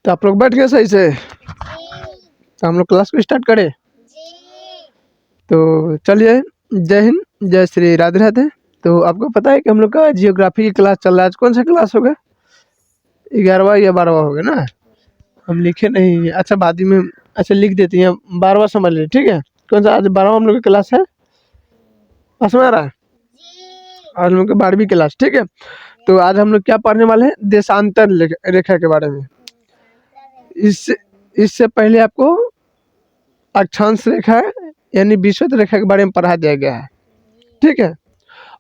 तो आप लोग बैठ गए सही से? तो हम लोग क्लास को स्टार्ट करें? तो चलिए, जय हिंद, जय श्री राधे राधे। तो आपको पता है कि हम लोग का जियोग्राफी की क्लास चल रहा है। आज कौन सा क्लास होगा? 11वां या 12वां होगा ना? हम लिखे नहीं है। अच्छा, बाद ही में अच्छा लिख देती हैं, 12वां समझ लीजिए, ठीक है। कौन सा आज 12वां हम लोग की क्लास है? समझ आ रहा है? आज हम लोग की 12वीं क्लास, ठीक है। तो आज हम लोग क्या पढ़ने वाले हैं? देशांतर रेखा के बारे में। इससे पहले आपको अक्षांश रेखा यानी विषुवत रेखा के बारे में पढ़ा दिया गया है, ठीक है।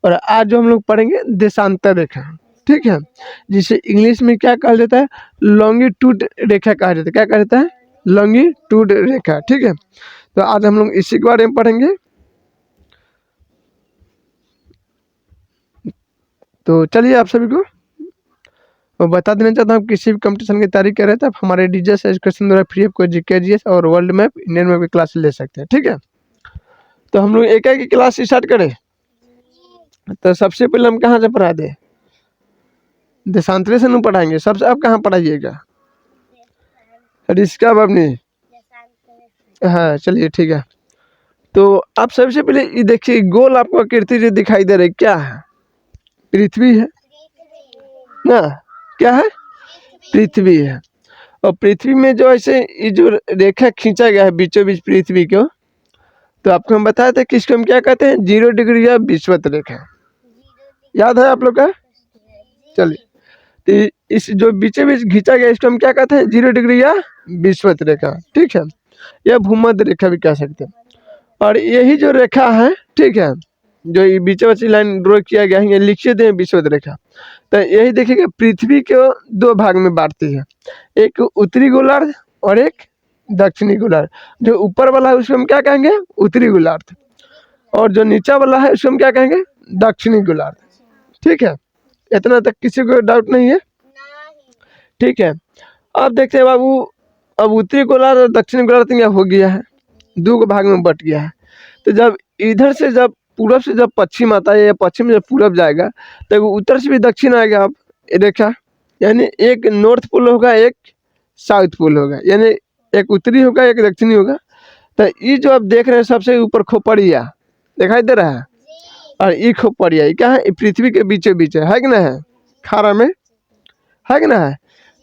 और आज जो हम लोग पढ़ेंगे देशांतर रेखा, ठीक है, जिसे इंग्लिश में क्या कहा जाता है? लॉन्गिट्यूड रेखा कहा जाता है। क्या कहा जाता है? लॉन्गिट्यूड रेखा, ठीक है। तो आज हम लोग इसी के बारे में पढ़ेंगे। तो चलिए, आप सभी को मैं बता देना चाहता हूँ, किसी भी कंपटीशन की तैयारी कर रहे थे आप हमारे डीजीएस एजुकेशन द्वारा free of cost GK GS और वर्ल्ड मैप, इंडियन मैप की क्लास ले सकते हैं, ठीक है। तो हम लोग एक की क्लास स्टार्ट करें। तो सबसे पहले हम कहाँ से पढ़ा दें? देशांतरी से नहीं पढ़ाएंगे। सबसे आप कहाँ पढ़ाइएगा? रिश्का बबनी। हाँ, चलिए ठीक है। तो आप सबसे पहले ये देखिए, गोल आपको आकृति जो दिखाई दे रही क्या है? पृथ्वी है ना? क्या है? पृथ्वी है। और पृथ्वी में जो ऐसे ये जो रेखा खींचा गया है बीचों बीच पृथ्वी को, तो आपको हम बताए थे कि इसको हम क्या कहते हैं? 0 डिग्री या विषुवत रेखा। याद है आप लोग का? चलिए, तो इस जो बीचों बीच खींचा गया इसको हम क्या कहते हैं? 0 डिग्री या विषुवत रेखा, ठीक है। या भूमध्य रेखा भी कह सकते हैं। और यही जो रेखा है, ठीक है, जो ये बीचों बीच लाइन ड्रॉ किया गया है, ये लिखिए दे विषुवत रेखा। तो यही देखिएगा, पृथ्वी को 2 भाग में बांटती है, एक उत्तरी गोलार्ध और एक दक्षिणी गोलार्ध। जो ऊपर वाला है उसको हम क्या कहेंगे? उत्तरी गोलार्ध। और जो नीचा वाला है उसको हम क्या कहेंगे? दक्षिणी गोलार्ध, ठीक है। इतना तक किसी को डाउट नहीं है? ठीक है। अब देखते हैं बाबू, अब उत्तरी गोलार्ध और दक्षिणी गोलार्ध क्या हो गया है? 2 भाग में बट गया है। तो जब इधर से जब पूरब से जब पश्चिम आता है या पश्चिम से पूरब जाएगा, तो उत्तर से भी दक्षिण आएगा। अब ये देखा, यानी एक नॉर्थ पोल होगा, एक साउथ पोल होगा, यानी एक उत्तरी होगा, एक दक्षिणी होगा। तो ये जो आप देख रहे हैं सबसे ऊपर खोपड़िया दिखाई दे रहा है, और ये खोपड़िया क्या है? पृथ्वी के बीचों बीच है कि ना? है खारा में, है कि ना? है।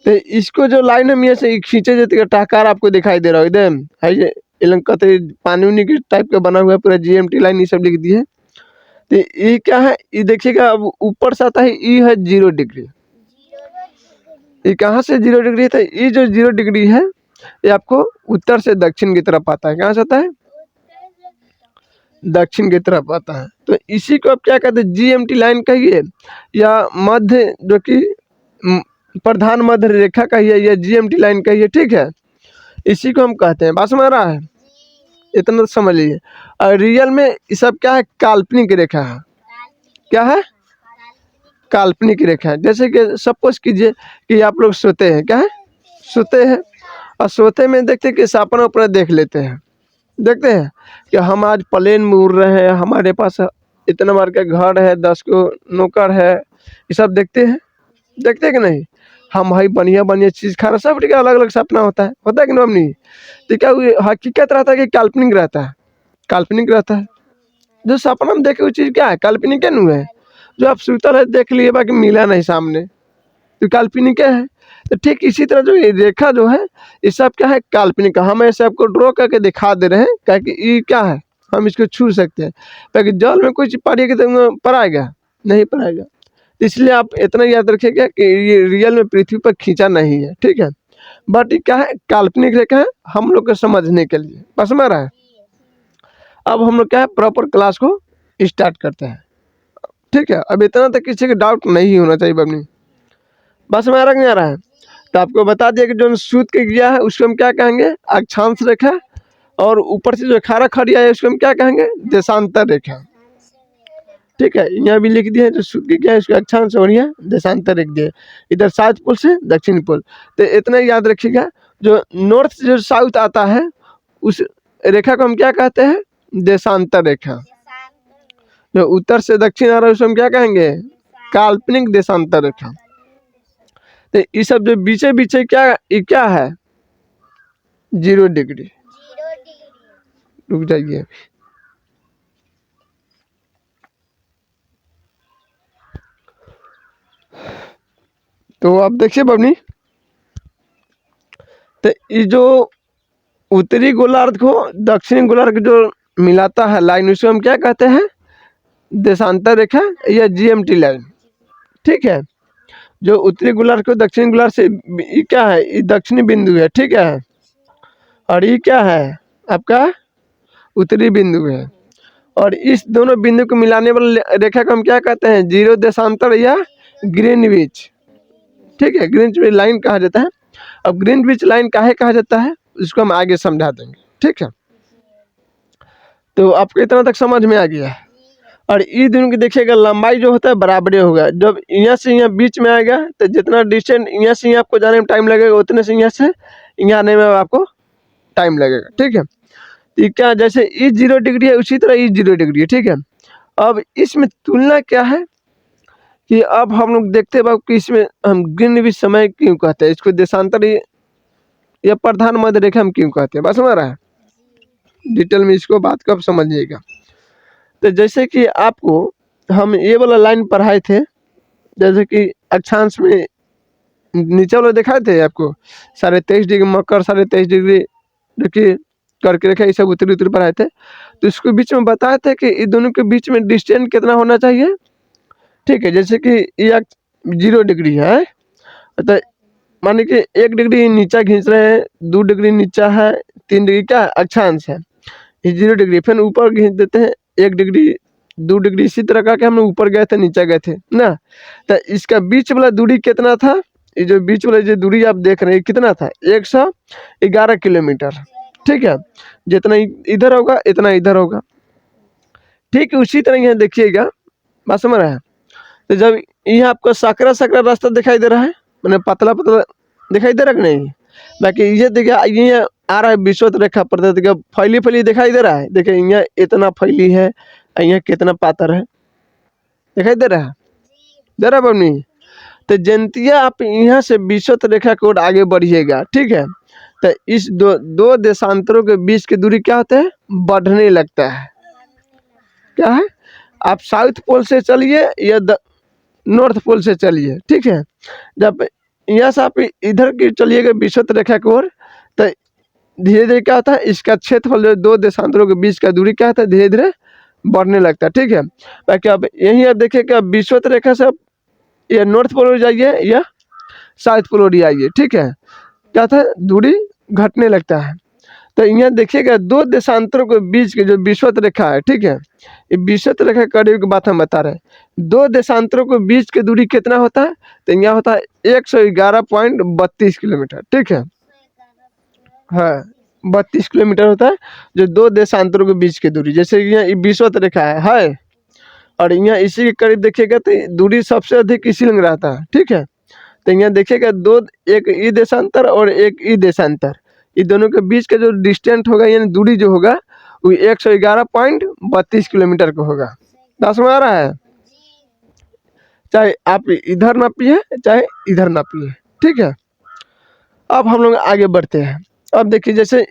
तो इसको जो लाइन हम ये से खींचे जाते टाकार आपको दिखाई दे रहा है एकदम, है ये कहते पानी उनी के टाइप का बना हुआ है, पूरा जीएमटी लाइन ये सब लिख दी है। तो ये क्या है? ये देखिएगा, अब ऊपर से आता है ई है 0 डिग्री। ये कहाँ से 0 डिग्री था? ये जो 0 डिग्री है ये आपको उत्तर से दक्षिण की तरफ आता है। कहाँ से आता है? दक्षिण की तरफ आता है। तो इसी को आप क्या कहते हैं? जीएमटी लाइन कहिए, या मध्य जो कि प्रधान मध्य रेखा कहिए, या जीएमटी लाइन कहिए, ठीक है। इसी को हम कहते हैं। बात समझ रहा है? इतना तो समझ लीजिए। और रियल में ये सब क्या है? काल्पनिक रेखा है। क्या है? काल्पनिक रेखा है। जैसे कि सपोज कीजिए कि आप लोग सोते हैं, क्या है? सोते हैं, और सोते में देखते हैं कि सपना अपना देख लेते हैं, देखते हैं कि हम आज प्लेन में उड़ रहे हैं, हमारे पास इतना बार का घर है, 10 को नौकर है, ये सब देखते हैं कि नहीं? हम भाई बढ़िया बढ़िया चीज़ खा रहे, सब का अलग अलग सपना होता है कि नहीं? तो क्या हकीकत रहता है कि काल्पनिक रहता है? काल्पनिक रहता है। जो सपना में देखे वो चीज़ क्या है? काल्पनिक क्या नहीं है? जो आप सुतल है देख लिए, बाकी मिला नहीं सामने, तो काल्पनिक क्या है? तो ठीक इसी तरह जो ये रेखा जो है ये सब क्या है? काल्पनिक। हम ऐसे आपको ड्रॉ करके दिखा दे रहे हैं, क्या कि ये क्या है? हम इसको छू सकते हैं, ताकि जल में कोई चीज़ पड़ेगी तो पड़ाएगा नहीं, पड़ाएगा। इसलिए आप इतना याद रखिएगा कि ये रियल में पृथ्वी पर खींचा नहीं है, ठीक है। बट ये क्या है? काल्पनिक रेखा है, हम लोग को समझने के लिए। बस में रहा है। अब हम लोग क्या है? प्रॉपर क्लास को स्टार्ट करते हैं, ठीक है। अब इतना तक किसी का डाउट नहीं होना चाहिए बबनी। बस में आ रहा नहीं आ रहा है? तो आपको बता दिया कि जो सूत के गया है उसको हम क्या कहेंगे? अक्षांश रेखा। और ऊपर से जो खारा खड़ी है उसको हम क्या कहेंगे? देशांतर रेखा, ठीक है। यहाँ भी लिख दिया है, जो सूत के गया है उसका अक्षांश और यहाँ देशांतर लिख दिया, इधर साउथ पोल से दक्षिण पोल। तो इतना याद रखिएगा, जो नॉर्थ से जो साउथ आता है उस रेखा को हम क्या कहते हैं? देशांतर रेखा। जो उत्तर से दक्षिण आ रहा है उसको हम क्या कहेंगे? काल्पनिक देशांतर रेखा। तो ये सब जो बीचे बीचे क्या ये क्या है 0 डिग्री। रुक जाइए अभी। तो आप देखिए बबनी, तो ये जो उत्तरी गोलार्ध को दक्षिणी गोलार्ध जो मिलाता है लाइन, उसको हम क्या कहते हैं देशांतर रेखा या जीएमटी लाइन। ठीक है, जो उत्तरी गोलार्ध को दक्षिणी गोलार्ध से ये क्या है ये दक्षिणी बिंदु है। ठीक है, और ये क्या है आपका उत्तरी बिंदु है, और इस दोनों बिंदु को मिलाने वाले रेखा को हम क्या कहते हैं 0 देशांतर या ग्रीनविच। ठीक है, ग्रीनविच लाइन कहा जाता है। अब ग्रीनविच लाइन काहे कहा जाता है उसको हम आगे समझा देंगे। ठीक है, तो आपको इतना तक समझ में आ गया है। और ये दोनों की देखिएगा लंबाई जो होता है बराबरी होगा। जब यहाँ से यहाँ बीच में आएगा तो जितना डिस्टेंस यहाँ से यहाँ आपको जाने में टाइम लगेगा उतने से यहाँ से यहाँ आने में आपको टाइम लगेगा। ठीक है, ये क्या जैसे ये 0 डिग्री है उसी तरह ये 0 डिग्री है। ठीक है, अब इसमें तुलना क्या है कि अब हम लोग देखते हैं कि इसमें हम ग्रीनविच समय क्यों कहते हैं, इसको देशांतर या प्रधान मध्य रेखा हम क्यों कहते हैं, बस समझ रहा है। डिटेल में इसको बात कब समझिएगा। तो जैसे कि आपको हम ये वाला लाइन पढ़ाए थे, जैसे कि अक्षांश में नीचे वाला दिखाए थे आपको 23.5 डिग्री मकर 23.5 डिग्री देखिए करके रखा, ये सब उत्तरी उत्तरी पढ़ाए थे। तो इसको बीच में बताए थे कि इन दोनों के बीच में डिस्टेंस कितना होना चाहिए। ठीक है, जैसे कि ये 0 डिग्री है तो मानिए कि 1 डिग्री नीचा खींच रहे हैं, 2 डिग्री नीचा है, 3 डिग्री क्या अक्षांश है, ये 0 डिग्री। फिर ऊपर खींच देते हैं 1 डिग्री 2 डिग्री, इसी तरह का कि हम ऊपर गए थे नीचे गए थे ना। तो इसका बीच वाला दूरी कितना था, ये जो बीच वाला जो दूरी आप देख रहे हैं कितना था 111 किलोमीटर। ठीक है, जितना इधर होगा इतना इधर होगा। ठीक है, उसी तरह यहाँ देखिएगा, बात समझ रहा है। तो जब यहाँ आपको सकरा सकरा रास्ता दिखाई दे रहा है, मैंने पतला पतला दिखाई दे रहा है कि नहीं, बाकी ये देखिए ये आ रहा है विषुवत रेखा पर, देखिए फैली फैली दिखाई दे रहा है। देखिए यहाँ इतना फैली है, यहाँ कितना पातर है, दिखाई दे रहा है, दे रहा है बनी। तो जनतिया आप यहाँ से विषुवत रेखा को आगे बढ़िएगा। ठीक है, तो इस दो देशांतरों के बीच की दूरी क्या होता है बढ़ने लगता है। क्या है, आप साउथ पोल से चलिए या नॉर्थ पोल से चलिए। ठीक है, जब यहाँ से आप इधर की चलिएगा विषुवत रेखा की ओर, तो धीरे धीरे क्या होता है इसका क्षेत्रफल जो 2 देशांतरों के बीच का दूरी क्या होता है धीरे धीरे बढ़ने लगता है। ठीक है, बाकी अब यहीं आप देखिए कि विषुवत रेखा से या नॉर्थ पोल जाइए या साउथ पोल आइए। ठीक है, क्या था दूरी घटने लगता है। तो यहाँ देखिएगा 2 देशांतरों के बीच की जो विषुवत रेखा है, ठीक है, ये विषुवत रेखा करीब की बात हम बता रहे हैं। 2 देशांतरों के बीच की दूरी कितना होता है, तो यहाँ होता है 111.32 किलोमीटर। ठीक है, हाँ 32 किलोमीटर होता है जो 2 देशांतरों के बीच की दूरी। जैसे यहाँ विषुवत रेखा है और यहाँ इसी के करीब देखिएगा तो दूरी सबसे अधिक इसी लग रहता है। ठीक है, तो यहाँ देखिएगा 2 एक ई देशांतर और एक ई देशांतर, ये दोनों के बीच का जो डिस्टेंस होगा यानी दूरी जो होगा वो 111.32 किलोमीटर का होगा। समझ में आ रहा है, चाहे आप इधर नापिए चाहे इधर नापिए। ठीक है, अब हम लोग आगे बढ़ते हैं। अब देखिए जैसे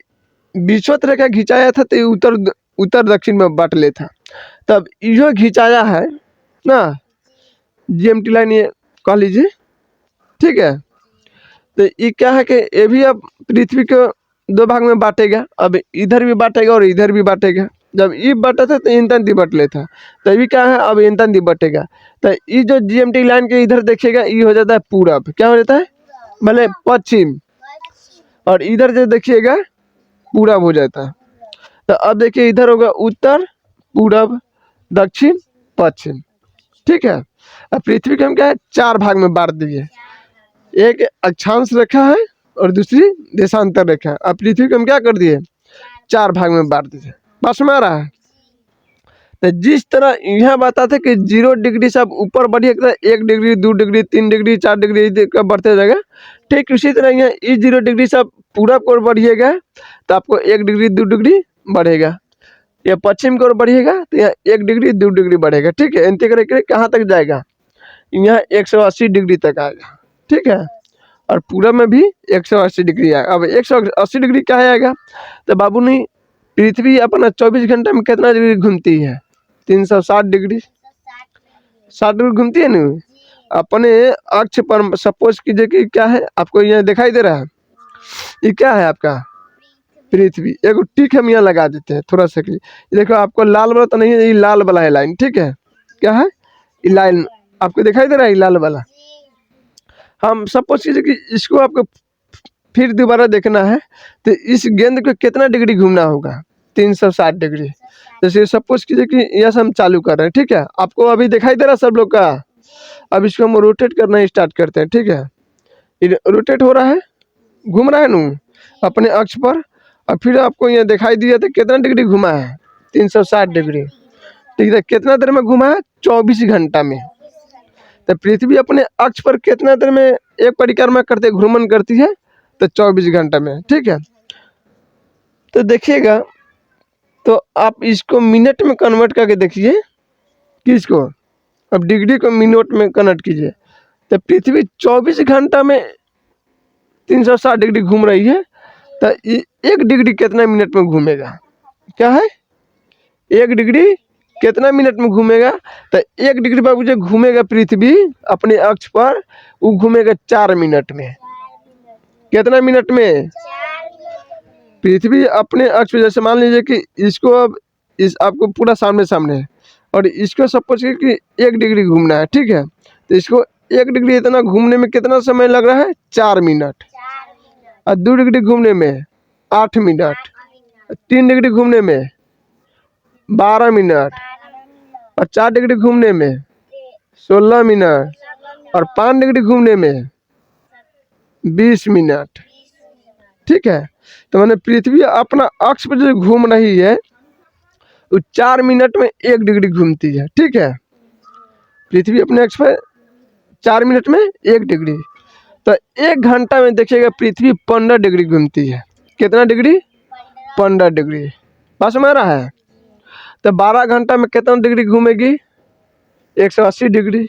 विषुवत रेखा खिंचाया था तो उत्तर दक्षिण में बांट ले था, तब यो खिंचाया है ना जीएमटी लाइन ये कह लीजिए। ठीक है, तो ये क्या है कि ये भी अब पृथ्वी को 2 भाग में बांटेगा, अब इधर भी बांटेगा और इधर भी बांटेगा। जब ये बटा था तो इंतन दी बट लेता, तो ये क्या है अब इंतन दी बटेगा। तो ये जो जीएमटी लाइन के इधर देखिएगा ये हो जाता है पूरब, क्या हो जाता है भले पश्चिम, और इधर जो देखिएगा पूरब हो जाता है। तो अब देखिए इधर होगा उत्तर पूरब दक्षिण पश्चिम। ठीक है, अब पृथ्वी को हम क्या है 4 भाग में बांट दिए, एक अक्षांश रेखा है और दूसरी देशांतर रेखा है। अब पृथ्वी को हम क्या कर दिए 4 भाग में बांट दिए। बस में आ रहा है, तो जिस तरह यह बताते कि 0 डिग्री से आप ऊपर बढ़िएगा 1 डिग्री 2 डिग्री 3 डिग्री 4 डिग्री का बढ़ते जाएगा, ठीक उसी तरह यहाँ इस 0 डिग्री से आप पूरब की ओर बढ़िएगा तो आपको 1 डिग्री 2 डिग्री बढ़ेगा, या पश्चिम की ओर बढ़िएगा तो यहाँ 1 डिग्री 2 डिग्री बढ़ेगा। ठीक है, इंतजार करके कहाँ तक जाएगा, यहाँ 180 डिग्री तक आएगा। ठीक है, और पूरब में भी 180 डिग्री है। अब 180 डिग्री क्या आएगा, तो बाबू नहीं, पृथ्वी अपना 24 घंटे में कितना डिग्री घूमती है? 360 डिग्री, 60 डिग्री घूमती है ना अपने अक्ष पर। सपोज कीजिए कि क्या है, आपको यहाँ दिखाई दे रहा है, ये क्या है आपका पृथ्वी। एक टिक हम यहाँ लगा देते हैं थोड़ा सा के लिए। देखो आपको लाल वाला तो नहीं है, ये लाल वाला है लाइन, ठीक है, क्या है ये लाइन आपको दिखाई दे रहा है, ये लाल वाला। हम सपोज कीजिए कि इसको आपको फिर दोबारा देखना है, तो इस गेंद को कितना डिग्री घूमना होगा? 360 डिग्री। जैसे सपोज कीजिए कि यहाँ से हम चालू कर रहे हैं, ठीक है, आपको अभी दिखाई दे रहा है सब लोग का। अब इसको हम रोटेट करना स्टार्ट करते हैं, ठीक है, ये रोटेट हो रहा है, घूम रहा है नू अपने अक्ष पर। और फिर आपको यहाँ दिखाई दिया तो कितना डिग्री घुमा है? 360 डिग्री, ठीक है। कितना देर में घुमा है? 24 घंटा में। तो पृथ्वी अपने अक्ष पर कितना देर में एक परिक्रमा करते घूर्णन करती है? तो 24 घंटा में, ठीक है। तो देखिएगा, तो आप इसको मिनट में कन्वर्ट करके देखिए, किसको, अब डिग्री को मिनट में कन्वर्ट कीजिए। तो पृथ्वी 24 घंटा में 360 डिग्री घूम रही है, तो 1 डिग्री कितना मिनट में घूमेगा? क्या है 1 डिग्री कितना मिनट में घूमेगा? तो 1 डिग्री बाबू जो घूमेगा पृथ्वी अपने अक्ष पर, वो घूमेगा 4 मिनट में। कितना मिनट में? पृथ्वी अपने अक्ष पर, जैसे मान लीजिए कि इसको अब इस आपको पूरा सामने सामने है, और इसको सपोज कि 1 डिग्री घूमना है, ठीक है, तो इसको 1 डिग्री इतना घूमने में कितना समय लग रहा है? 4 मिनट। और 2 डिग्री घूमने में 8 मिनट, 3 डिग्री घूमने में 12 मिनट, और 4 डिग्री घूमने में 16 मिनट, और 5 डिग्री घूमने में 20 मिनट, ठीक है। तो मैंने पृथ्वी अपना अक्ष पर जो घूम रही है, वो 4 मिनट में 1 डिग्री घूमती है, ठीक है। पृथ्वी अपने अक्ष पर 4 मिनट में 1 डिग्री। तो 1 घंटा में देखिएगा पृथ्वी 15 डिग्री घूमती है। कितना डिग्री? 15 डिग्री। बात समझ रहा है? तो 12 घंटा में कितना डिग्री घूमेगी? 180 डिग्री।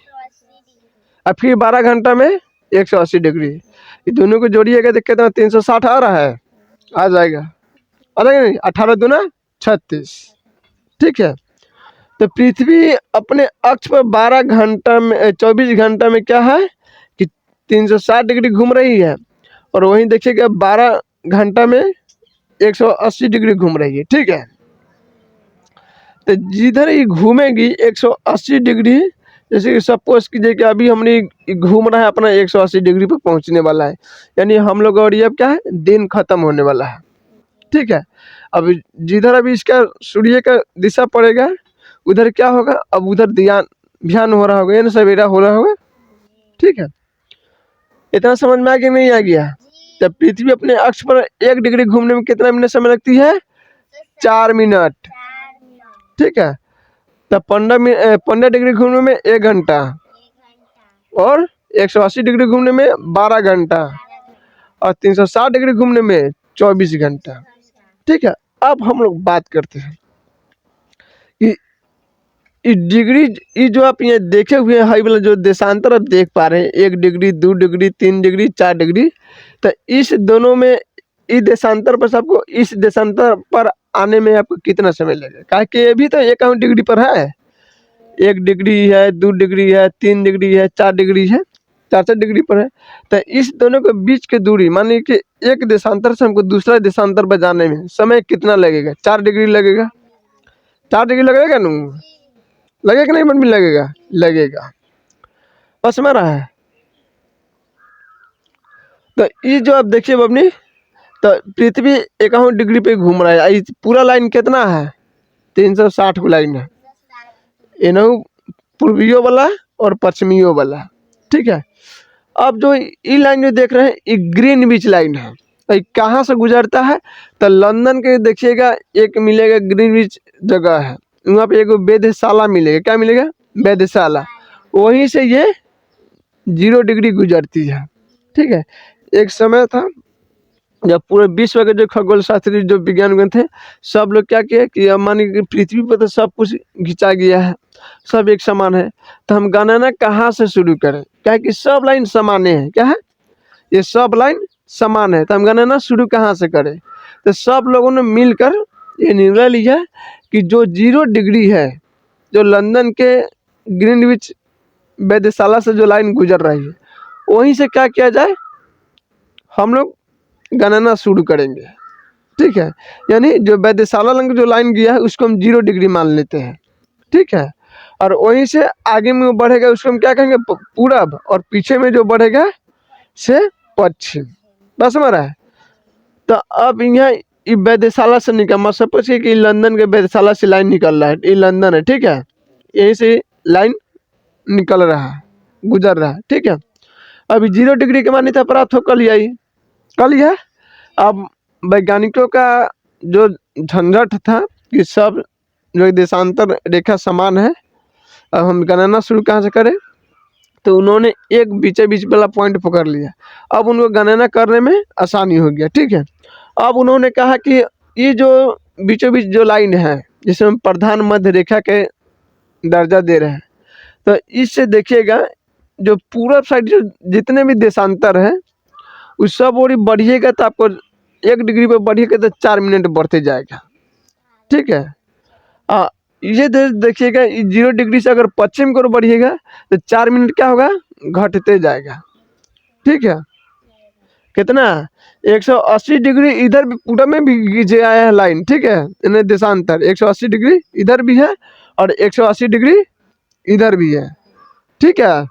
और फिर 12 घंटा में 180 डिग्री, ये दोनों को जोड़िएगा तो कितना? 360 आ रहा है, आ जाएगा, आ जाएगा नहीं? 18 दूना 36, ठीक है। तो पृथ्वी अपने अक्ष पर 12 घंटा में 24 घंटा में क्या है कि 360 डिग्री घूम रही है, और वहीं देखिएगा 12 घंटा में 180 डिग्री घूम रही है, ठीक है। तो जिधर ये घूमेगी 180 डिग्री, जैसे कि सपोज कीजिए कि अभी हमने घूम रहा है अपना 180 डिग्री पर पहुंचने वाला है, यानी हम लोग और ये अब क्या है, दिन खत्म होने वाला है, ठीक है। अब जिधर अभी इसका सूर्य का दिशा पड़ेगा, उधर क्या होगा? अब उधर ध्यान हो रहा होगा, यानी सवेरा हो रहा होगा, ठीक है। इतना समझ में आ गया नहीं आ गया? जब पृथ्वी अपने अक्ष पर 1 डिग्री घूमने में कितना मिनट समय लगती है? 4 मिनट, ठीक है। तब 15 डिग्री घूमने में 1 घंटा, और 180 डिग्री घूमने में 12 घंटा, और 360 डिग्री घूमने में 24 घंटा, ठीक है। अब हम लोग बात करते हैं कि इस डिग्री, ये जो आप ये देखे हुए हैं हाई वाला जो देशांतर आप देख पा रहे हैं, 1 डिग्री, 2 डिग्री, 3 डिग्री, 4 डिग्री, तो इस दोनों में इस देशांतर पर आपको, इस देशांतर पर आने में आपको कितना समय लगेगा? काहे कि ये भी तो 1 डिग्री पर है, 1 डिग्री है, 2 डिग्री है, 3 डिग्री है, 4 डिग्री है, 4 डिग्री पर है। तो इस दोनों के बीच की दूरी, मान लीजिए कि एक देशांतर से हमको दूसरा देशांतर पर जाने में समय कितना लगेगा? 4 डिग्री लगेगा। 4 डिग्री लगेगा नू, लगेगा नहीं? मन भी लगेगा, लगेगा। बस में रहा है। तो ये जो आप देखिए बबनी, तो पृथ्वी 51 डिग्री पे घूम रहा है। पूरा लाइन कितना है? 360 को लाइन है, इनहु पूर्वियों वाला और पश्चिमियों वाला, ठीक है। अब जो ये लाइन जो देख रहे हैं, ये ग्रीनविच लाइन है। ये कहाँ से गुजरता है? तो लंदन के देखिएगा एक मिलेगा ग्रीनविच जगह है, वहाँ पे एक वेधशाला मिलेगा। क्या मिलेगा? वेधशाला। वहीं से ये 0 डिग्री गुजरती है, ठीक है। एक समय था जब पूरे विश्व के जो खगोल शास्त्री जो विज्ञान थे, सब लोग क्या किया कि अब मान कि पृथ्वी पर तो सब कुछ घिंचा गया है, सब एक समान है, तो हम गणना कहाँ से शुरू करें? क्या कि सब लाइन समान है, क्या है, ये सब लाइन समान है। तो हम गणना शुरू कहाँ से करें? तो सब लोगों ने मिलकर ये निर्णय लिया कि जो 0 डिग्री है, जो लंदन के ग्रीनविच वेधशाला से जो लाइन गुजर रही है, वहीं से क्या किया जाए, हम लोग गणना शुरू करेंगे। ठीक है, यानी जो वेधशाला लंग जो लाइन गया है उसको हम 0 डिग्री मान लेते हैं। ठीक है, और वहीं से आगे में वो बढ़ेगा उसको हम क्या कहेंगे, पूरब, और पीछे में जो बढ़ेगा से पश्चिम। बस हमारा है। तो अब यहाँ वेधशाला से निकल, मैं सपोज कि लंदन के वेधशाला से लाइन निकल रहा है, ये लंदन है। ठीक है, यहीं से लाइन निकल रहा है, गुजर रहा है। ठीक है, अभी 0 डिग्री की मान्यता प्राप्त हो कल यह अब वैज्ञानिकों का जो झंझट था कि सब जो देशांतर रेखा समान है, अब हम गणना शुरू कहाँ से करें, तो उन्होंने एक बीचे बीच वाला पॉइंट पकड़ लिया। अब उनको गणना करने में आसानी हो गया। ठीक है, अब उन्होंने कहा कि ये जो बीचों बीच जो लाइन है जिसे हम प्रधान मध्य रेखा के दर्जा दे रहे हैं, तो इससे देखिएगा जो पूरब साइड जो जितने भी देशांतर है उस सब ओर बढ़िएगा तो आपको 1 डिग्री पर बढ़िएगा तो 4 मिनट बढ़ते जाएगा। ठीक है, ये देखिएगा 0 डिग्री से अगर पश्चिम की ओर बढ़िएगा तो 4 मिनट क्या होगा, घटते जाएगा। ठीक है, कितना 180 डिग्री इधर भी पूरा में भी खींचे आया है लाइन। ठीक है, इन्हें देशांतर 180 डिग्री इधर भी है और 180 डिग्री इधर भी है। ठीक है,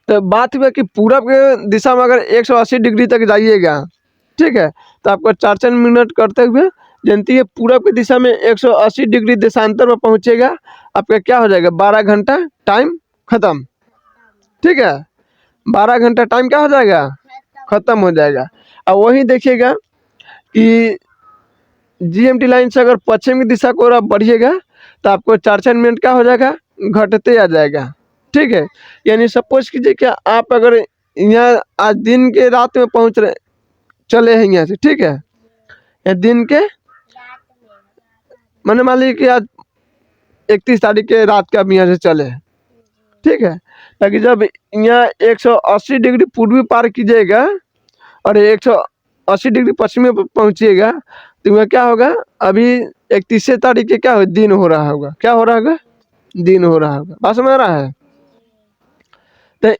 तो बात हुआ कि पूरब के दिशा में अगर 180 डिग्री तक जाइएगा, ठीक है, तो आपको 4 मिनट करते हुए जानती है पूरब की दिशा में 180 डिग्री देशांतर में पहुंचेगा, आपका क्या हो जाएगा, 12 घंटा टाइम खत्म। ठीक है, 12 घंटा टाइम क्या हो जाएगा, खत्म हो जाएगा। अब वही देखिएगा कि GMT लाइन से अगर पश्चिम की दिशा को आप बढ़िएगा तो आपको 4 मिनट क्या हो जाएगा, घटते आ जाएगा। ठीक है, यानी सपोज कीजिए कि आप अगर यहाँ आज दिन के रात में पहुँच रहे चले हैं यहाँ से, ठीक है, या दिन के मैंने मान लीजिए कि आज 31 तारीख के रात के आप यहाँ से चले। ठीक है, ताकि जब यहाँ 180 डिग्री पूर्वी पार कीजिएगा और 180 डिग्री पश्चिमी पर पहुँचिएगा तो वह क्या होगा, अभी 31 तारीख के क्या हो, दिन हो रहा होगा। क्या हो रहा होगा, दिन हो रहा होगा। बात समझ रहा है? तो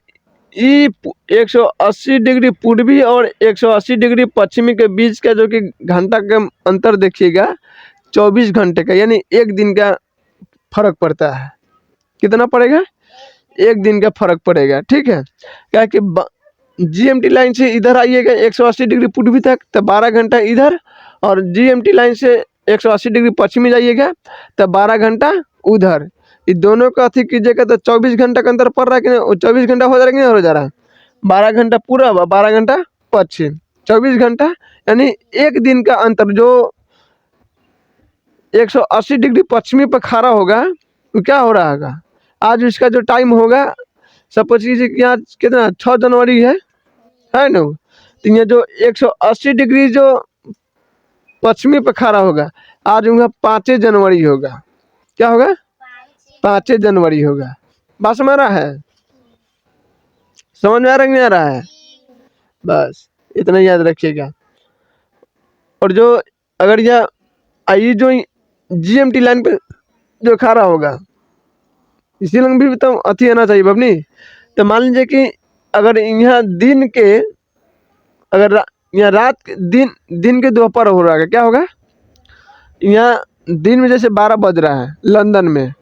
ये 180 डिग्री पूर्वी और 180 डिग्री पश्चिमी के बीच का जो कि घंटा का अंतर देखिएगा 24 घंटे का, यानी 1 दिन का फर्क पड़ता है। कितना पड़ेगा, 1 दिन का फर्क पड़ेगा। ठीक है, क्या कि GMT लाइन से इधर आइएगा 180 डिग्री पूर्वी तक तो 12 घंटा इधर, और GMT लाइन से 180 डिग्री पश्चिमी जाइएगा तो 12 घंटा उधर। ये दोनों का अथी कीजिएगा तो 24 घंटा का अंतर पड़ रहा है कि नहीं, 24 घंटा हो जा रहा है कि नहीं हो जा रहा है, 12 घंटा पूरा 12 घंटा पश्चिम, 24 घंटा, यानी 1 दिन का अंतर। जो 180 डिग्री पश्चिमी पर खड़ा होगा तो क्या हो रहा होगा, आज इसका जो टाइम होगा, सपोज कीजिए कि आज कितना 6 जनवरी है ना, तो ये जो 180 डिग्री जो पश्चिमी पर खड़ा होगा आज उनका 5 जनवरी होगा। क्या होगा, 5 जनवरी होगा। बात समझ रहा है, समझ में आ रहा नहीं आ रहा है, बस इतना याद रखिएगा। और जो अगर यह आई जो GMT लाइन पे जो खड़ा होगा इसी लंग भी तो अथी आना चाहिए बबनी। तो मान लीजिए कि अगर यहाँ दिन के अगर यहाँ रात दिन के दोपहर हो रहा है, क्या होगा, यहाँ दिन में जैसे 12 बज रहा है लंदन में,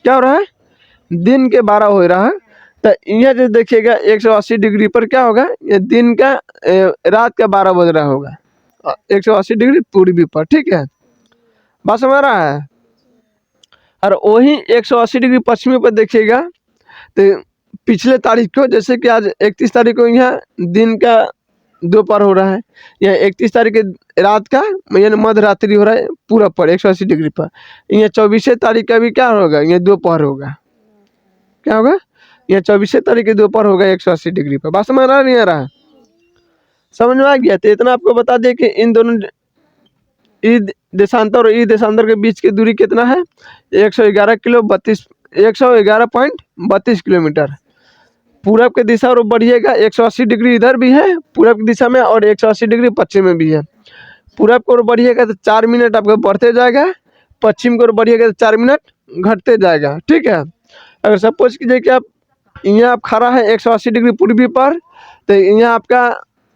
क्या हो रहा है, दिन के 12 हो रहा है। तो यहाँ जो देखिएगा 180 डिग्री पर क्या होगा, ये दिन का रात का 12 बज रहा होगा 180 डिग्री पूर्वी पर। ठीक है, बात समझ रहा है। और वही 180 डिग्री पश्चिमी पर देखिएगा तो पिछले तारीख को, जैसे कि आज 31 तारीख को यहाँ दिन का दोपहर हो रहा है, यहाँ 31 तारीख के रात का यानी मध्य रात्रि हो रहा है पूरा पर 180 डिग्री पर। यहाँ 24 तारीख का भी क्या होगा, यहाँ दोपहर होगा। क्या होगा, यहाँ 24 तारीख के दोपहर होगा 180 डिग्री पर। बात समझ नहीं आ रहा है, समझ में आ गया? तो इतना आपको बता दें कि इन दोनों ई देशांतर और ई देशांतर के बीच की दूरी कितना है, 111 किलोमीटर। पूरब की दिशा और बढ़िएगा 180 डिग्री इधर भी है पूरब की दिशा में और 180 डिग्री पश्चिम में भी है। पूरब की ओर बढ़िएगा तो 4 मिनट आपका बढ़ते जाएगा, पश्चिम की ओर बढ़िएगा तो 4 मिनट घटते जाएगा। ठीक है, अगर सपोज कीजिए कि आप यहाँ आप खड़ा है 180 डिग्री पूर्वी पर, तो यहाँ आपका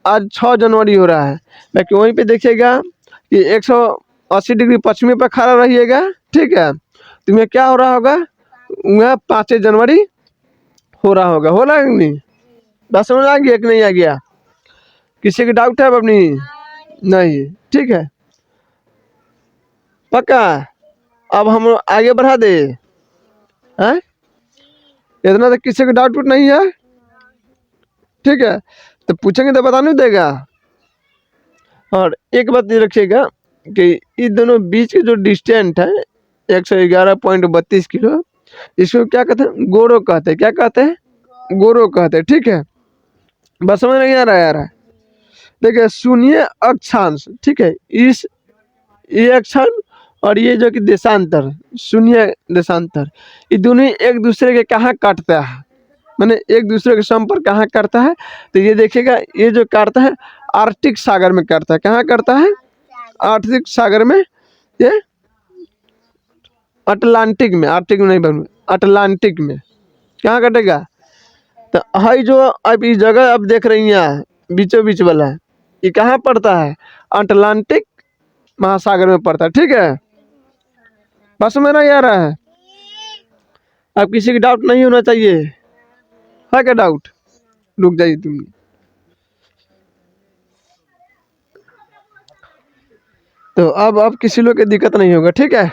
आज 6 जनवरी हो रहा है, बाकी वहीं पे देखिएगा कि 180 डिग्री पश्चिमी पर खड़ा रहिएगा। ठीक है, तो यहाँ क्या हो रहा होगा, वहाँ 5 जनवरी हो रहा होगा, हो रहा है कि नहीं? बात समझ आ गया कि नहीं आ गया? किसी की डाउट है अपनी? नहीं, ठीक है, पक्का। अब हम आगे बढ़ा दे हैं, इतना तो किसी को डाउट नहीं है? ठीक है, तो पूछेंगे तो बता नहीं देगा। और एक बात ये रखिएगा कि इन दोनों बीच के जो डिस्टेंस है 111.32 किलो, इसको क्या कहते हैं, गोरो कहते हैं। क्या कहते हैं? गोरो कहते हैं। ठीक है, बस समझ नहीं आ रहा यार? देखिए शून्य अक्षांश, ठीक है, इस ये अक्षांश और ये जो कि देशांतर, शून्य देशांतर, ये दोनों एक दूसरे के कहाँ काटता है, मैंने एक दूसरे के संपर्क कहाँ करता है, तो ये देखिएगा ये जो काटता है आर्कटिक सागर में करता है। कहाँ करता है? आर्कटिक सागर में, ये अटलांटिक में, आर्कटिक में नहीं बनू, अटलांटिक में कहाँ कटेगा? तो हाई जो अब इस जगह अब देख रही हैं बीचों बीच वाला, ये कहाँ पड़ता है? अटलांटिक महासागर में पड़ता है। ठीक है, बस मेरा ये आ रहा है, अब किसी की डाउट नहीं होना चाहिए। है क्या डाउट? रुक जाइए तुम। तो अब किसी लोग की दिक्कत नहीं होगा। ठीक है,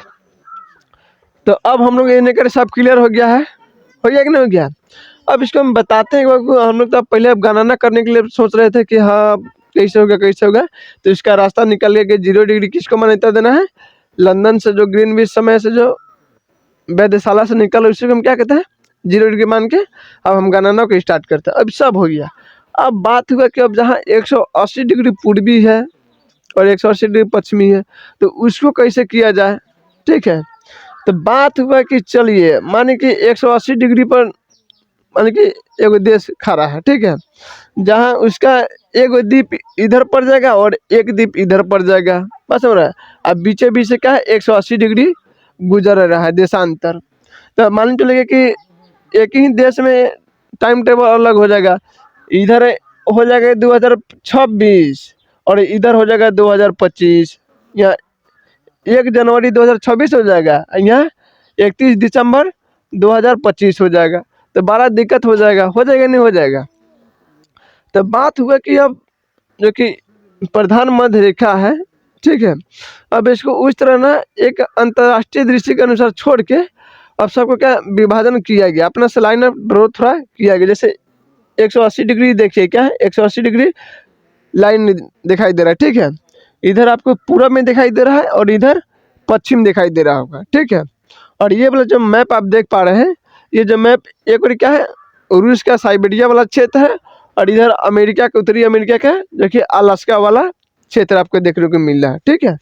तो अब हम लोग ये लेकर सब क्लियर हो गया है, हो गया कि नहीं हो गया? अब इसको हम बताते हैं। हम लोग तो पहले अब गणना करने के लिए सोच रहे थे कि हाँ कैसे होगा कैसे होगा, तो इसका रास्ता निकल गया कि 0 डिग्री किसको मान्यता देना है? लंदन से जो ग्रीनविच समय से जो वेधशाला से निकल, उसी को हम क्या कहते हैं? 0 डिग्री मान के अब हम गणना को स्टार्ट करते हैं। अब सब हो गया। अब बात हुआ कि अब जहाँ 180 डिग्री पूर्वी है और 180 डिग्री पश्चिमी है, तो उसको कैसे किया जाए? ठीक है, तो बात हुआ कि चलिए माने कि 180 डिग्री पर माने कि एक देश खड़ा है। ठीक है, जहाँ उसका एक द्वीप इधर पड़ जाएगा और एक द्वीप इधर पड़ जाएगा, बस हो रहा है। अब बीचे बीच से क्या है, 180 डिग्री गुजर रहा है देशांतर। तो मान चलिए कि एक ही देश में टाइम टेबल अलग हो जाएगा, इधर हो जाएगा 2026 और इधर हो जाएगा 2025, या 1 जनवरी 2026 हो जाएगा, यहाँ 31 दिसंबर 2025 हो जाएगा। तो बड़ा दिक्कत हो जाएगा नहीं हो जाएगा? तो बात हुआ कि अब जो कि प्रधान मध्य रेखा है, ठीक है, अब इसको उस तरह ना एक अंतर्राष्ट्रीय दृष्टि के अनुसार छोड़ के अब सबको क्या विभाजन किया गया, अपना से लाइन ड्रॉ थोड़ा किया गया। जैसे 180 डिग्री देखिए, क्या है 180 डिग्री लाइन दिखाई दे रहा है। ठीक है, इधर आपको पूरब में दिखाई दे रहा है और इधर पश्चिम दिखाई दे रहा होगा। ठीक है, और ये वाला जो मैप आप देख पा रहे हैं, ये जो मैप एक और क्या है, रूस का साइबेरिया वाला क्षेत्र है और इधर अमेरिका का, उत्तरी अमेरिका का जो कि अलास्का वाला क्षेत्र आपको देखने को मिल रहा है। ठीक है,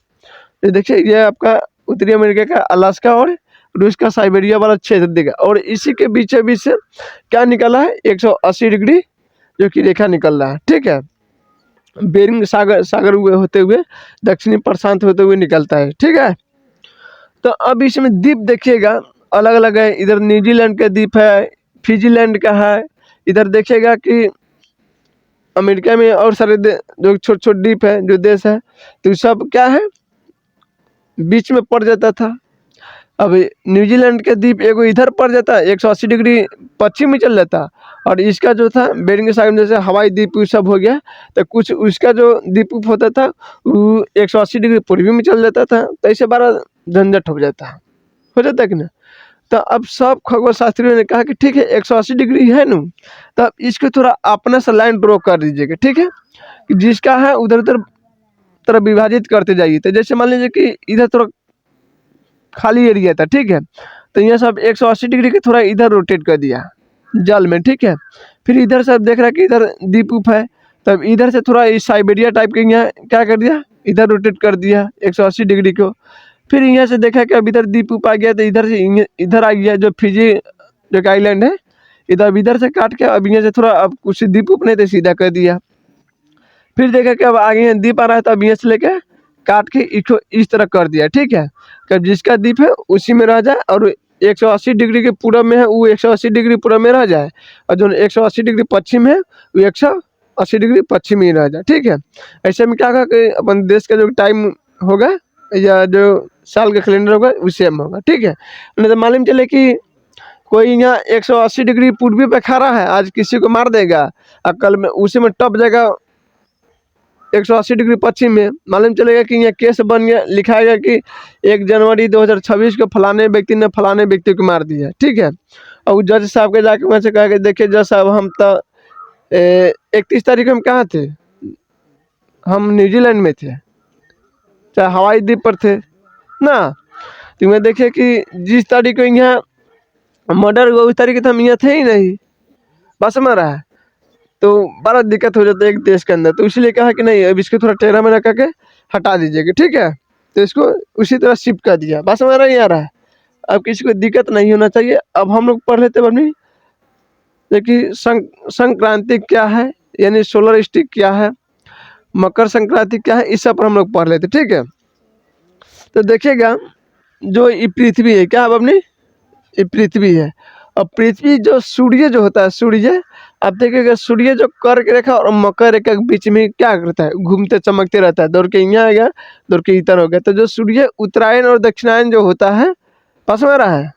ये देखिए ये आपका उत्तरी अमेरिका का अलास्का और रूस का साइबेरिया वाला क्षेत्र देगा, और इसी के बीच से क्या निकला है, 180 डिग्री जो कि रेखा निकल रहा है। ठीक है, बेरिंग सागर हुए होते हुए दक्षिणी प्रशांत होते हुए निकलता है। ठीक है, तो अब इसमें द्वीप देखिएगा अलग अलग है, इधर न्यूजीलैंड का द्वीप है, फिजीलैंड का है, इधर देखिएगा कि अमेरिका में और सारे जो छोटे छोटे द्वीप है जो देश है, तो सब क्या है बीच में पड़ जाता था। अब न्यूजीलैंड के द्वीप एगो इधर पड़ जाता है 180 डिग्री पश्चिम में चल जाता, और इसका जो था बेरिंग सागर जैसे हवाई द्वीप सब हो गया, तो कुछ उसका जो द्वीप होता था वो 180 डिग्री पूर्वी में चल जाता था, तो ऐसे बड़ा झंझट हो जाता है कि ना? तो अब सब खगोल शास्त्रियों ने कहा कि ठीक है 180 डिग्री है ना, तो अब इसको थोड़ा अपना सा लाइन ड्रॉ कर दीजिएगा। ठीक है, कि जिसका है उधर उधर तरह विभाजित करते जाइए। तो जैसे मान लीजिए कि इधर थोड़ा खाली एरिया था, ठीक है, तो यहाँ सब 180 डिग्री के थोड़ा इधर रोटेट कर दिया जल में। ठीक है, फिर इधर से देख रहा है कि इधर द्वीप उप है, तब इधर से थोड़ा इस साइबेरिया टाइप के यहाँ क्या कर दिया, इधर रोटेट कर दिया 180 डिग्री को। फिर यहाँ से देखा कि अब इधर द्वीप उप आ गया, तो इधर से इधर आ गया जो फिजी जो आइलैंड है, इधर से काट के अब यहाँ से थोड़ा अब कुछ दीप उपने थे सीधा कर दिया। फिर देखा कि अब आगे यहाँ दीप आ रहा है तो अब यहाँ से लेके काट के इसको इस तरह कर दिया। ठीक है, कब जिसका दीप है उसी में रह जाए और 180 डिग्री के पूरब में है वो 180 डिग्री पूरब में रह जाए, और जो 180 डिग्री पश्चिम है वो 180 डिग्री पश्चिम ही रह जाए। ठीक है, ऐसे में क्या होगा कि अपन देश का जो टाइम होगा या जो साल का कैलेंडर होगा वो सेम होगा। ठीक है, नहीं तो मालूम चले कि कोई यहाँ 180 डिग्री पूर्वी पे खड़ा है, आज किसी को मार देगा और कल में उसी में टप जाएगा 180 डिग्री पश्चिम में, मालूम चलेगा कि यहाँ केस बन गया, लिखा गया कि 1 जनवरी 2026 को फलाने व्यक्ति ने फलाने व्यक्ति को मार दिया। ठीक है, और जज साहब के जाके वहाँ से कहा कि देखिए जज साहब हम तो 31 तारीख हम कहाँ थे, हम न्यूजीलैंड में थे, चाहे हवाई द्वीप पर थे ना। तो मैं देखिए कि जिस तारीख को यहाँ मर्डर हुआ उस तारीख तो हम यहाँ थे ही नहीं, बस में रहा है, तो बड़ा दिक्कत हो जाता है एक देश के अंदर। तो इसलिए कहा कि नहीं अब इसको थोड़ा टेढ़ा मेढ़ा करके हटा दीजिएगा। ठीक है, तो इसको उसी तरह शिफ्ट कर दिया, बस हमारा ही आ रहा है, अब किसी को दिक्कत नहीं होना चाहिए। अब हम लोग पढ़ लेते बनी देखिए संक्रांति क्या है, यानी सोलर स्टिक क्या है, मकर संक्रांति क्या है, इस सब पर हम लोग पढ़ लेते। ठीक है, तो देखिएगा जो ये पृथ्वी है, क्या है अपनी ये पृथ्वी है, और पृथ्वी जो सूर्य जो होता है, सूर्य आप देखिएगा सूर्य जो कर्क रेखा और मकर रेखा के बीच में क्या करता है, घूमते चमकते रहता है, दौड़ के यहाँ आ गया दौड़ के इधर हो गया। तो जो सूर्य उत्तरायण और दक्षिणायन जो होता है पास में रहा है,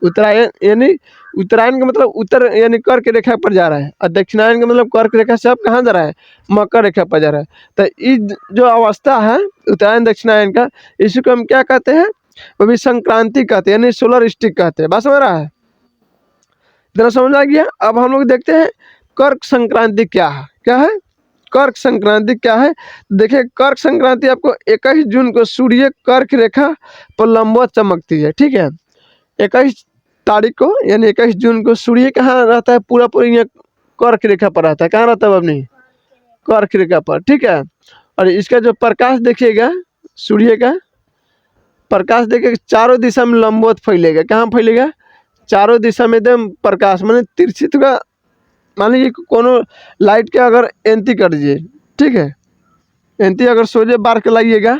उत्तरायण यानी उत्तरायण का मतलब उत्तर यानी कर्क रेखा पर जा रहा है, और दक्षिणायन का मतलब कर्क रेखा से अब कहाँ जा रहा है, मकर रेखा पर जा रहा है। तो इस जो अवस्था है उत्तरायण दक्षिणायन का, इसको हम क्या कहते हैं, वो भी संक्रांति कहते हैं, यानी सोलर स्टिक कहते हैं। बस में रहा है, इतना समझ आ गया। अब हम लोग देखते हैं कर्क संक्रांति क्या है। क्या है कर्क संक्रांति क्या है, देखिए कर्क संक्रांति आपको 21 जून को सूर्य कर्क रेखा पर लंबवत चमकती है। ठीक है, 21 तारीख को यानी 21 जून को सूर्य कहाँ रहता है, पूरा यहाँ कर्क रेखा पर रहता है। कहाँ रहता है अपनी कर्क रेखा पर। ठीक है, और इसका जो प्रकाश देखिएगा, सूर्य का प्रकाश देखिए चारों दिशा में लंबवत फैलेगा। कहाँ फैलेगा, चारों दिशा में एकदम प्रकाश, माने तिरछित का, मान लीजिए कोनो लाइट के अगर एंटी कर दीजिए, ठीक है, एंटी अगर सोजे बार के लाइएगा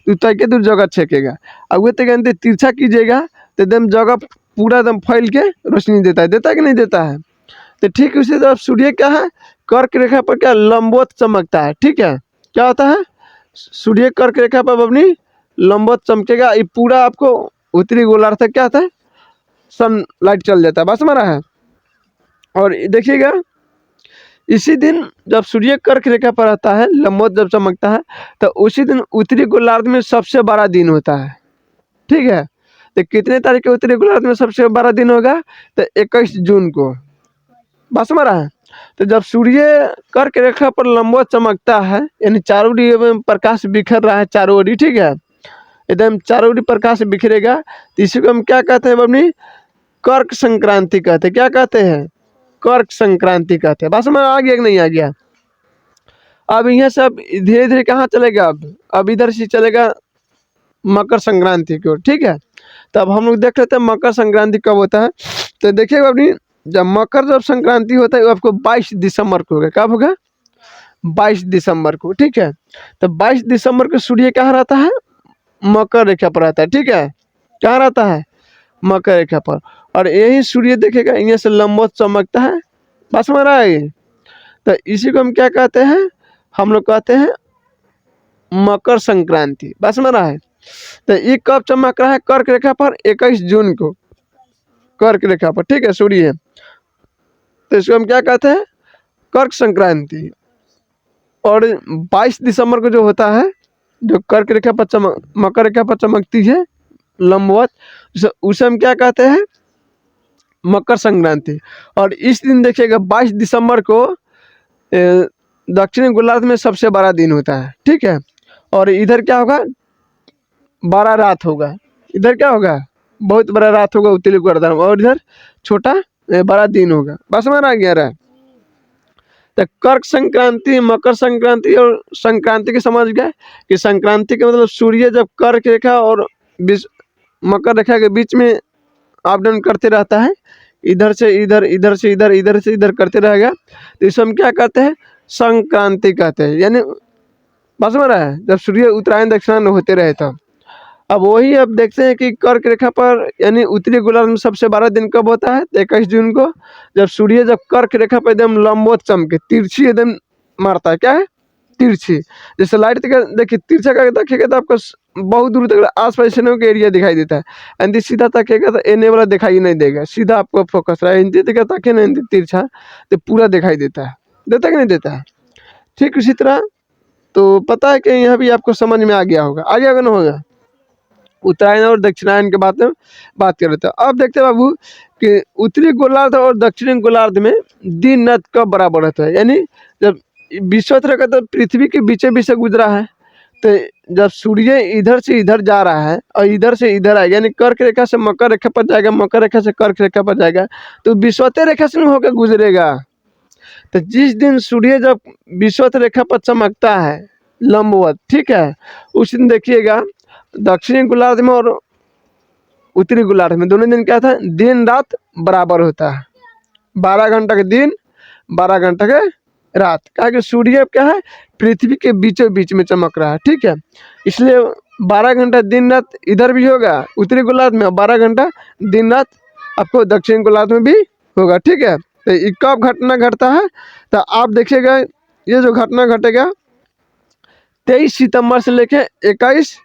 तो तय के दूर जगह छेकेगा, और वो तक एंटी तिरछा कीजिएगा तो एकदम जगह पूरा एकदम फैल के रोशनी देता है कि नहीं देता है। तो ठीक उसी तरह सूर्य क्या है, कर्क रेखा पर क्या लंबवत चमकता है। ठीक है, क्या होता है, सूर्य कर्क रेखा पर अपनी लंबवत चमकेगा, ये पूरा आपको उत्तरी गोलार्ध क्या होता है, सन लाइट चल जाता है। बस हमारा है, और देखिएगा इसी दिन जब सूर्य कर्क रेखा पर आता है, लंबवत जब चमकता है, तो उसी दिन उत्तरी गोलार्ध में सबसे बड़ा दिन होता है। ठीक है, तो कितने तारीख को उत्तरी गोलार्ध में सबसे बड़ा दिन होगा, तो 21 जून को। बस हमारा है, तो जब सूर्य कर्क रेखा पर लंबवत चमकता है, यानी चारों ओर प्रकाश बिखर रहा है चारों ओर, ठीक है, एकदम चारों ओर प्रकाश बिखरेगा, तो इसी को हम क्या कहते हैं अपनी कर्क संक्रांति कहते हैं। क्या कहते हैं, कर्क संक्रांति कहते हैं। बस में आ गया कि नहीं आ गया। अब यहाँ से अब धीरे धीरे कहाँ चलेगा, अब इधर से चलेगा मकर संक्रांति की ओर। ठीक है, तो अब हम लोग देख लेते हैं मकर संक्रांति कब होता है। तो देखिएगा अपनी जब मकर जब संक्रांति होता है वो आपको 22 दिसंबर को होगा। कब होगा, 22 दिसंबर को। ठीक है, तो 22 दिसंबर को सूर्य कहाँ रहता है, मकर रेखा पर रहता है। ठीक है, कहाँ रहता है, मकर रेखा पर, और यही सूर्य देखेगा यहाँ से लंबवत चमकता है। बस में रहा है, तो इसी को हम क्या कहते हैं, हम लोग कहते हैं मकर संक्रांति। बस में रहा है, तो ये कब चमक रहा है, कर्क रेखा पर 21 जून को, कर्क रेखा पर। ठीक है, सूर्य, तो इसको हम क्या कहते हैं, कर्क संक्रांति। और 22 दिसंबर को जो होता है, जो कर्क रेखा पर मकर रेखा पर चमकती है लंबवत, उसे हम क्या कहते हैं, मकर संक्रांति। और इस दिन देखिएगा 22 दिसंबर को दक्षिणी गोलार्ध में सबसे बड़ा दिन होता है। ठीक है, और इधर क्या होगा, बड़ा रात होगा, इधर क्या होगा, बहुत बड़ा रात होगा उत्तरी गोलार्ध, और इधर छोटा बड़ा दिन होगा। बस में आ गया रहा। तो कर्क संक्रांति, मकर संक्रांति और संक्रांति के समझ गए कि संक्रांति का मतलब सूर्य जब कर्क रेखा और मकर रेखा के बीच में अप डाउन करते रहता है, इधर से इधर, इधर से इधर, इधर से इधर करते रहेगा, तो इसको हम क्या कहते हैं, संक्रांति कहते हैं। यानी बात समझ रहा है, जब सूर्य उत्तरायण दक्षिणायन होते रहे तब। अब वही अब देखते हैं कि कर्क रेखा पर यानी उत्तरी गोलार्ध में सबसे 12 दिन कब होता है, तो 21 जून को, जब सूर्य जब कर्क रेखा पर एकदम लंबवत चमके, तिरछी एकदम मारता है, क्या है, तिरछी। जैसे लाइट देखिए तिरछा का देखिएगा तो आपको बहुत दूर तक आसपास का एरिया दिखाई देता है, एंड सीधा तकिएगा तो एने वाला दिखाई नहीं देगा, सीधा आपको फोकस रहा है, ताकि नहीं तिरछा तो पूरा दिखाई देता है, देता कि नहीं देता है। ठीक उसी तरह तो पता है कि यह भी आपको समझ में आ गया होगा, आगे अगर न होगा। उत्तरायण और दक्षिणायन के बात में बात कर रहे थे। अब देखते हैं बाबू कि उत्तरी गोलार्ध और दक्षिणी गोलार्ध में दिन रात कब बराबर होता है। यानी जब विश्ववृत्त का तो पृथ्वी के बीचे बीच से गुजरा है, तो जब सूर्य इधर से इधर जा रहा है और इधर से इधर आएगा, यानी कर्क रेखा से मकर रेखा पर जाएगा, मकर रेखा से कर्क रेखा पर जाएगा, तो विश्ववृत्त रेखा से होकर गुजरेगा। तो जिस दिन सूर्य जब विश्ववृत्त रेखा पर चमकता है लंबवत, ठीक है, उस दिन देखिएगा दक्षिणी गोलार्ध में और उत्तरी गोलार्ध में दोनों दिन क्या था, दिन रात बराबर होता है, 12 घंटा के दिन, 12 घंटा के रात। क्या कि सूर्य क्या है, पृथ्वी के बीचों बीच में चमक रहा है, ठीक है, इसलिए 12 घंटा दिन रात इधर भी होगा उत्तरी गोलार्ध में, 12 घंटा दिन रात आपको दक्षिणी गोलार्ध में भी होगा, ठीक है। तो ये कब घटना घटता है, तो आप देखिएगा ये जो घटना घटेगा 23 सितंबर से लेके 21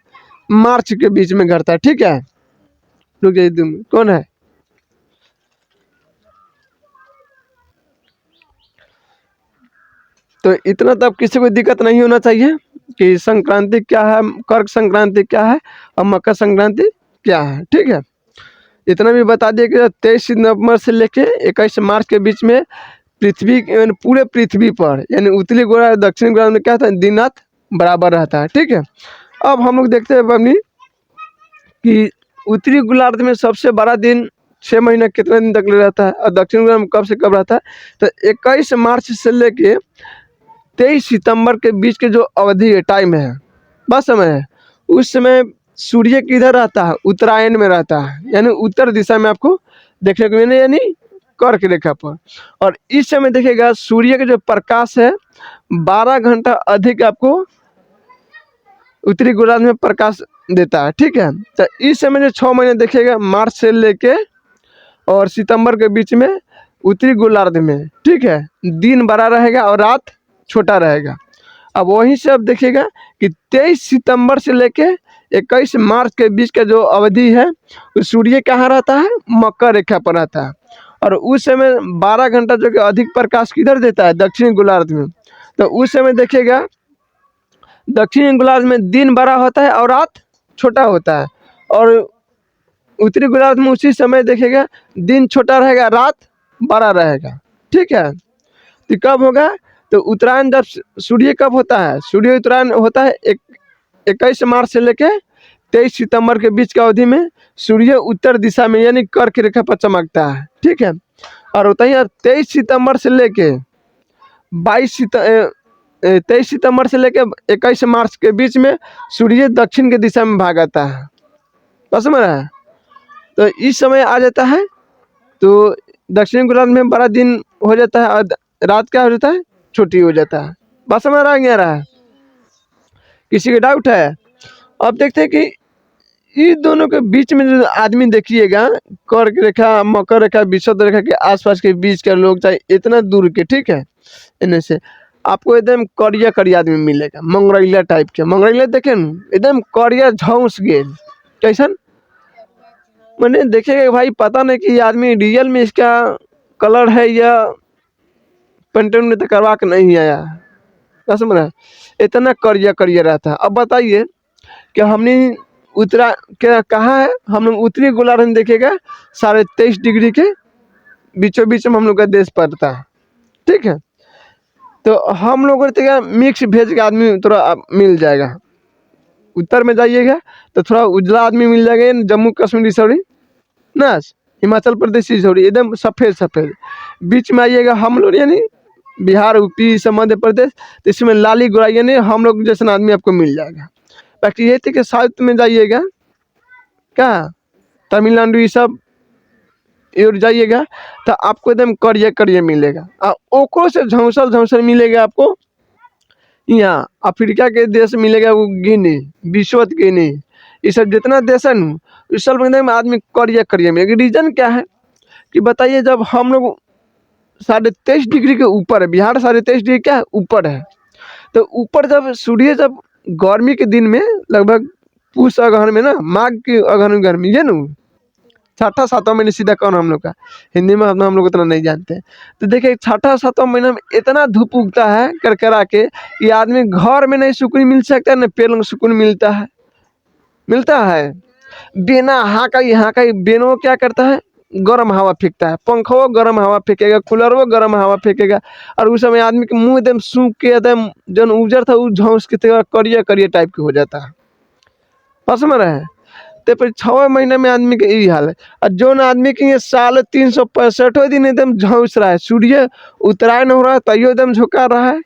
मार्च के बीच में घटता है, ठीक है। रुक जाइए, तुम कौन है, तो इतना तो अब किसी को दिक्कत नहीं होना चाहिए कि संक्रांति क्या है, कर्क संक्रांति क्या है और मकर संक्रांति क्या है, ठीक है। इतना भी बता दिए कि 23 सितंबर से लेके 21 मार्च के बीच में पृथ्वी पूरे पृथ्वी पर यानी उत्तरी गोलार्ध दक्षिणी गोलार्ध में क्या था, दिन रात बराबर रहता है, ठीक है। अब हम लोग देखते हैं बनी कि उत्तरी गोलार्ध में सबसे बड़ा दिन 6 महीने कितने दिन तक ले रहता है और दक्षिण गोलार्ध में कब से कब रहता है, तो 21 मार्च से लेके 23 सितंबर के बीच के जो अवधि है, टाइम है, बस समय है, उस समय सूर्य किधर रहता है, उत्तरायण में रहता है, यानी उत्तर दिशा में आपको देखने को मिले, यानी कर्क रेखा पर। और इस समय देखिएगा सूर्य का जो प्रकाश है 12 घंटा अधिक आपको उत्तरी गोलार्ध में प्रकाश देता है, ठीक है। तो इस समय जो 6 महीने देखिएगा मार्च से लेके और सितंबर के बीच में उत्तरी गोलार्ध में, ठीक है, दिन बड़ा रहेगा और रात छोटा रहेगा। अब वहीं से अब देखिएगा कि 23 सितंबर से लेके 21 मार्च के बीच का जो अवधि है सूर्य कहाँ रहता है, मकर रेखा पर रहता है, और उस समय 12 घंटा जो कि अधिक प्रकाश किधर देता है, दक्षिणी गोलार्ध में। तो उस समय देखिएगा दक्षिणी गोलार्ध में दिन बड़ा होता है और रात छोटा होता है, और उत्तरी गोलार्ध में उसी समय देखिएगा दिन छोटा रहेगा, रात बड़ा रहेगा, ठीक है। तो कब होगा, तो उत्तरायण जब सूर्य कब होता है, सूर्य उत्तरायण होता है 21 मार्च से लेके 23 सितंबर के बीच का अवधि में सूर्य उत्तर दिशा में यानी कर्क रेखा पर चमकता है, ठीक है। और होता ही 23 सितंबर से लेके 23 सितंबर से लेके 21 मार्च के बीच में सूर्य दक्षिण के दिशा में भागता है, बस समझ रहा है। तो इस समय आ जाता है तो दक्षिणी गोलार्ध में बड़ा दिन हो जाता है और रात क्या हो जाता है, छोटी हो जाता है, बस समझ रहा है। किसी का डाउट है। अब देखते हैं कि इस दोनों के बीच में जो आदमी देखिएगा कर्क रेखा मकर रेखा विषुवत रेखा के आसपास के बीच का लोग, चाहे इतना दूर के, ठीक है, इन्हें से आपको एकदम करिया करिया आदमी मिलेगा, मंगरैला टाइप के। मंगरैला देखे न एकदम करिया झौस गेल, कैसन मैंने देखिएगा भाई, पता नहीं कि आदमी रियल में इसका कलर है या पेंटिंग में तो करवा के नहीं आया, क्या समझ रहा है, इतना करिया करिया रहता है। अब बताइए कि हमने उत्तरा क्या कहाँ है, हम लोग उत्तरी गोलार्ध में देखिएगा 23.5 डिग्री के बीचों बीच में हम लोग का देश पड़ता है, ठीक है। तो हम लोगों को देखिएगा मिक्स भेज के आदमी थोड़ा मिल जाएगा, उत्तर में जाइएगा तो थोड़ा उजला आदमी मिल जाएगा, जम्मू कश्मीर सॉरी ना, हिमाचल प्रदेश सॉरी एकदम सफ़ेद सफ़ेद। बीच में आइएगा हम लोग यानी बिहार यूपी सब मध्य प्रदेश, तो इसमें लाली गोराई यानी हम लोग जैसा आदमी आपको मिल जाएगा। बाकी ये थी कि साउथ में जाइएगा क्या तमिलनाडु ये सब ये ओर जाइएगा तो आपको एकदम करिया करिया मिलेगा। ओकरो से झौंसल झौंसल मिलेगा आपको यहाँ अफ्रीका के देश मिलेगा, वो गिनी, विश्वत गिनी, ये सब जितना देश है न, इस सब में एकदम आदमी करिया करिया मिलेगा। रीजन क्या है कि बताइए, जब हम लोग 23.5 डिग्री के ऊपर है, बिहार 23.5 डिग्री क्या है ऊपर है, तो ऊपर जब सूर्य जब गर्मी के दिन में लगभग पूस अगहन में ना, माघ की अगहन में गर्मी है ना, छठा सातवां महीने सीधा कौन हम लोग का, हिंदी में हम लोग इतना नहीं जानते हैं। तो देखिए छठा सातवां महीना में इतना धूप उगता है करकरा के, ये आदमी घर में नहीं सुकून मिल सकता, न पेड़ में सुकून मिलता है। बिना हाँ का बेनो क्या करता है, गर्म हवा फेंकता है, पंखो गर्म हवा फेंकेगा, कूलरो गर्म हवा फेंकेगा, और उस समय आदमी के मुंह एकदम सूख के एकदम जन उजर था वो झौंस के करिया करिया टाइप के हो जाता है। बस में रहे तो फिर 6 महीने में आदमी के यही हाल है। और जो आदमी के ये साल 365 दिन एकदम झौंस रहा है, सूर्य उत्तरायण हो रहा है तैयो एकदम झुका रहा है,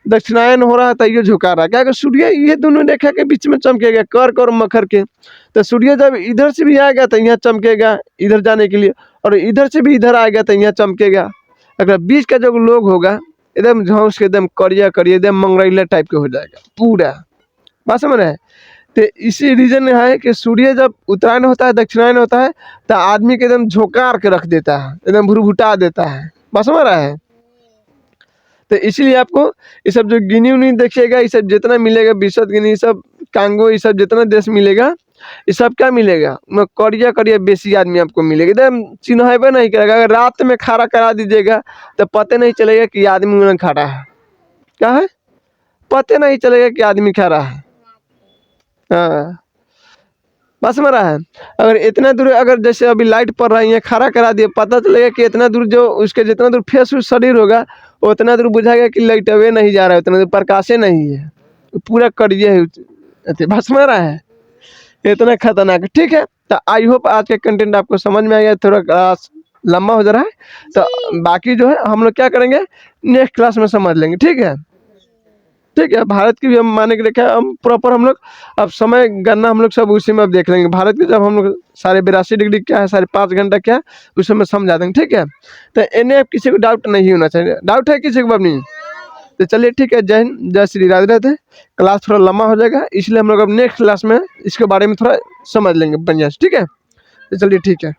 दक्षिणायन हो रहा है तैयो झुका रहा है। क्या सूर्य ये दोनों रेखा के बीच में चमकेगा, कर्क और मकर के। तो सूर्य जब इधर से भी आएगा तो यहाँ चमकेगा इधर जाने के लिए, और इधर से भी इधर आएगा तो यहाँ चमकेगा। अगर बीच का जो लोग होगा एकदम झौंस के एकदम करिया करिया एकदम मंगरैला टाइप के हो जाएगा पूरा। बात समझ रहे हैं? तो इसी रीजन है कि सूर्य जब उत्तरायण होता है दक्षिणायन होता है तो आदमी के एकदम झोंकार के रख देता है, एकदम भुरभुटा देता है। बस समझ रहा है? तो इसीलिए आपको ये सब जो गिनी उनी देखिएगा, ये सब जितना मिलेगा, विश्वत गिनी सब कांगो, ये सब जितना देश मिलेगा, ये सब क्या मिलेगा, करिया करिया बेसी आदमी आपको मिलेगा, एकदम चिन्हबे नहीं करेगा। अगर रात में खड़ा करा दीजिएगा तो पता नहीं चलेगा कि आदमी खड़ा है, क्या है पता नहीं चलेगा कि आदमी खड़ा है। हाँ बस में रहा है। अगर इतना दूर, अगर जैसे अभी लाइट पड़ रही है, खड़ा करा दिए, पता चलेगा कि इतना दूर जो उसके जितना दूर फेस शरीर होगा उतना दूर बुझाएगा कि लाइट अवे नहीं जा रहा है, उतना दूर प्रकाशे नहीं है, पूरा करिए है। बस में रहा है, इतना खतरनाक है। ठीक है, तो आई होप आज का कंटेंट आपको समझ में आ गया। थोड़ा क्लास लंबा हो जा रहा है तो बाकी जो है हम लोग क्या करेंगे नेक्स्ट क्लास में समझ लेंगे। ठीक है, ठीक है। भारत की भी हम माने के देखा हम प्रॉपर, हम लोग अब समय गणना हम लोग सब उसी में अब देख लेंगे। भारत के जब हम लोग 82.5 डिग्री क्या है, 5.5 घंटा क्या है, उस समय समझा देंगे। ठीक है, तो इन्हें अब किसी को डाउट नहीं होना चाहिए। डाउट है किसी को नहीं? तो चलिए ठीक है, जय हिंद, जय श्री राधे राधे। क्लास थोड़ा लंबा हो जाएगा, इसलिए हम लोग अब नेक्स्ट क्लास में इसके बारे में थोड़ा समझ लेंगे बढ़िया से। ठीक है, तो चलिए ठीक है।